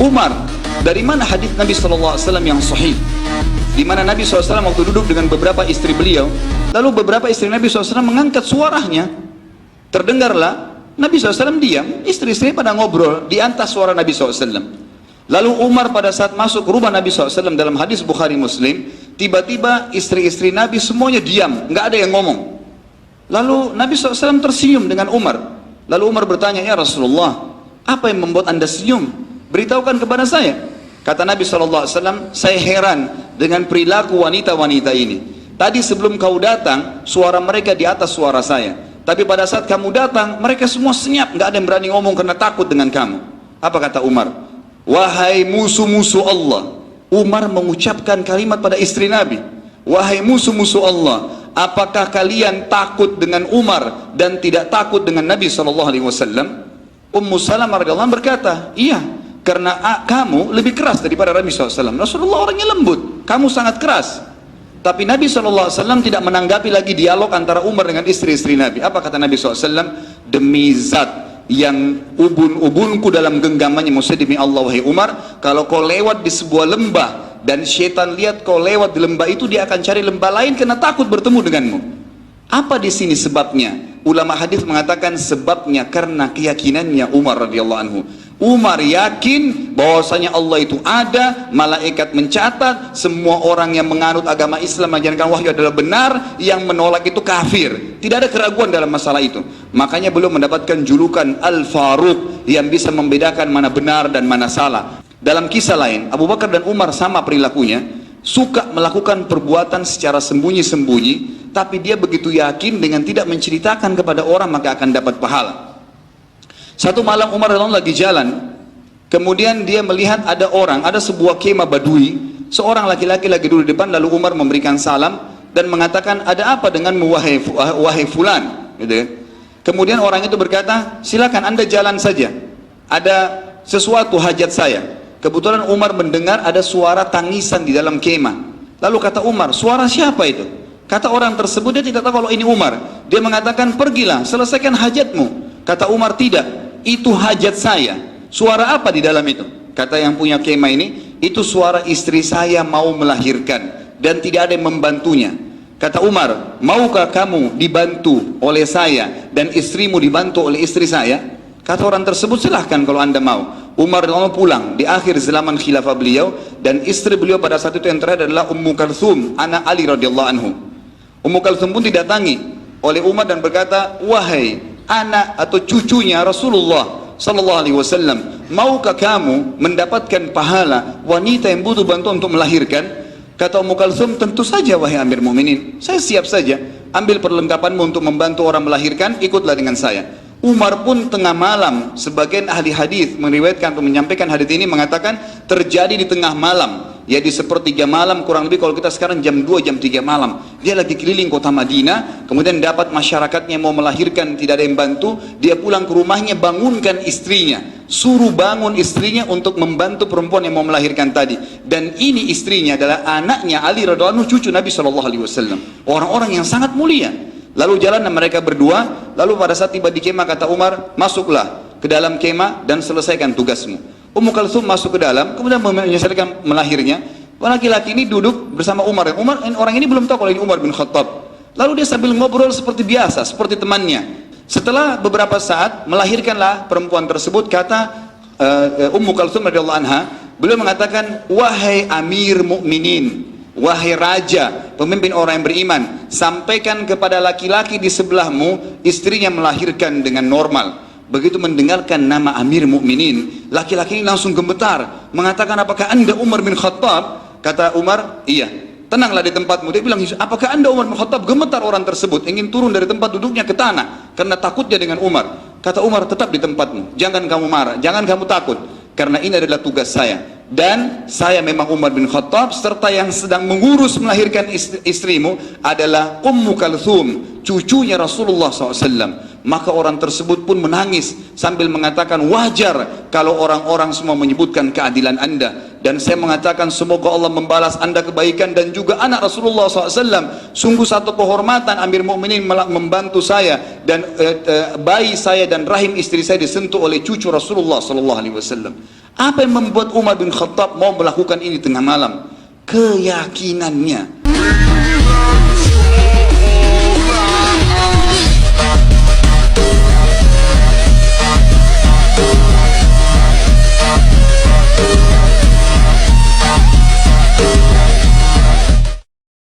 Umar, dari mana hadis Nabi SAW yang sahih? Di mana Nabi SAW waktu duduk dengan beberapa istri beliau, lalu beberapa istri Nabi SAW mengangkat suaranya. Terdengarlah, Nabi SAW diam, istri-istri pada ngobrol di atas suara Nabi SAW. Lalu Umar pada saat masuk rumah Nabi SAW, dalam hadis Bukhari Muslim, tiba-tiba istri-istri Nabi semuanya diam, nggak ada yang ngomong. Lalu Nabi SAW tersenyum dengan Umar. Lalu Umar bertanya, ya Rasulullah, apa yang membuat anda senyum? Beritahukan kepada saya. Kata Nabi SAW, saya heran dengan perilaku wanita-wanita ini. Tadi sebelum kau datang, suara mereka di atas suara saya. Tapi pada saat kamu datang, mereka semua senyap, nggak ada yang berani ngomong karena takut dengan kamu. Apa kata Umar? Wahai musuh-musuh Allah. Umar mengucapkan kalimat pada istri Nabi. Wahai musuh-musuh Allah, apakah kalian takut dengan Umar dan tidak takut dengan Nabi SAW? Ummu Salamah radhiyallahu anha berkata, iya, karena kamu lebih keras daripada Nabi SAW. Rasulullah orangnya lembut, kamu sangat keras. Tapi Nabi SAW tidak menanggapi lagi dialog antara Umar dengan istri-istri Nabi. Apa kata Nabi SAW? Demi zat yang ubun-ubunku dalam genggamannya, maksudnya demi Allah wahai Umar, kalau kau lewat di sebuah lembah dan syaitan lihat kau lewat di lembah itu, dia akan cari lembah lain karena takut bertemu denganmu. Apa di sini sebabnya? Ulama hadis mengatakan sebabnya karena keyakinannya Umar radhiyallahu anhu. Umar yakin bahwasanya Allah itu ada, malaikat mencatat, semua orang yang menganut agama Islam menjalankan wahyu adalah benar, yang menolak itu kafir. Tidak ada keraguan dalam masalah itu. Makanya beliau mendapatkan julukan Al-Faruq, yang bisa membedakan mana benar dan mana salah. Dalam kisah lain, Abu Bakar dan Umar sama perilakunya, suka melakukan perbuatan secara sembunyi-sembunyi, tapi dia begitu yakin dengan tidak menceritakan kepada orang maka akan dapat pahala. Satu malam Umar lagi jalan, kemudian dia melihat ada sebuah kemah Badui, seorang laki-laki lagi duduk di depan, lalu Umar memberikan salam dan mengatakan, ada apa denganmu wahai fulan, gitu kan. Kemudian orang itu berkata, silakan anda jalan saja, ada sesuatu hajat saya. Kebetulan Umar mendengar ada suara tangisan di dalam kemah. Lalu kata Umar, suara siapa itu? Kata orang tersebut, dia tidak tahu kalau ini Umar. Dia mengatakan, pergilah selesaikan hajatmu. Kata Umar, tidak, itu hajat saya. Suara apa di dalam itu? Kata yang punya kemah ini, itu suara istri saya mau melahirkan dan tidak ada yang membantunya. Kata Umar, maukah kamu dibantu oleh saya dan istrimu dibantu oleh istri saya? Kata orang tersebut, silahkan kalau anda mau. Umar pulang di akhir zaman khilafah beliau, dan istri beliau pada saat itu yang terakhir adalah Ummu Kalthum, anak Ali radhiyallahu anhu. Ummu Kalthum pun didatangi oleh Umar dan berkata, wahai anak atau cucunya Rasulullah sallallahu alaihi wasallam, maukah kamu mendapatkan pahala wanita yang butuh bantuan untuk melahirkan? Kata Ummu Kalthum, tentu saja wahai Amir Mukminin, saya siap saja. Ambil perlengkapanmu untuk membantu orang melahirkan, ikutlah dengan saya. Umar pun tengah malam, sebagian ahli hadis meriwayatkan atau menyampaikan hadis ini mengatakan terjadi di tengah malam, ya di sepertiga malam kurang lebih, kalau kita sekarang jam 2, jam 3 malam. Dia lagi keliling kota Madinah, kemudian dapat masyarakatnya mau melahirkan, tidak ada yang bantu. Dia pulang ke rumahnya, bangunkan istrinya, suruh bangun istrinya untuk membantu perempuan yang mau melahirkan tadi. Dan ini istrinya adalah anaknya Ali radhiyallahu anhu, cucu Nabi SAW, orang-orang yang sangat mulia. Lalu jalan mereka berdua, lalu pada saat tiba di kemah kata Umar, masuklah ke dalam kemah dan selesaikan tugasmu. Ummu Kalthum masuk ke dalam, kemudian menyelesaikan melahirnya. Laki-laki ini duduk bersama Umar. Orang ini belum tahu kalau ini Umar bin Khattab. Lalu dia sambil ngobrol seperti biasa, seperti temannya. Setelah beberapa saat melahirkanlah perempuan tersebut. Kata Ummu Kalthum radhiyallahu anha, beliau mengatakan, wahai Amir Mukminin, wahai raja, pemimpin orang yang beriman, sampaikan kepada laki-laki di sebelahmu, istrinya melahirkan dengan normal. Begitu mendengarkan nama Amir Mukminin, laki-laki ini langsung gemetar, mengatakan, apakah anda Umar bin Khattab? Kata Umar, iya. Tenanglah di tempatmu. Dia bilang, apakah anda Umar bin Khattab? Gemetar orang tersebut, ingin turun dari tempat duduknya ke tanah karena takutnya dengan Umar. Kata Umar, tetap di tempatmu, jangan kamu marah, jangan kamu takut, karena ini adalah tugas saya. Dan saya memang Umar bin Khattab, serta yang sedang mengurus melahirkan istrimu adalah Ummu Kalthum, cucunya Rasulullah SAW. Maka orang tersebut pun menangis sambil mengatakan, wajar kalau orang-orang semua menyebutkan keadilan anda. Dan saya mengatakan, semoga Allah membalas anda kebaikan dan juga anak Rasulullah SAW. Sungguh satu kehormatan Amir Mukminin membantu saya dan bayi saya dan rahim istri saya disentuh oleh cucu Rasulullah SAW. Apa yang membuat Umar bin Khattab mau melakukan ini tengah malam? Keyakinannya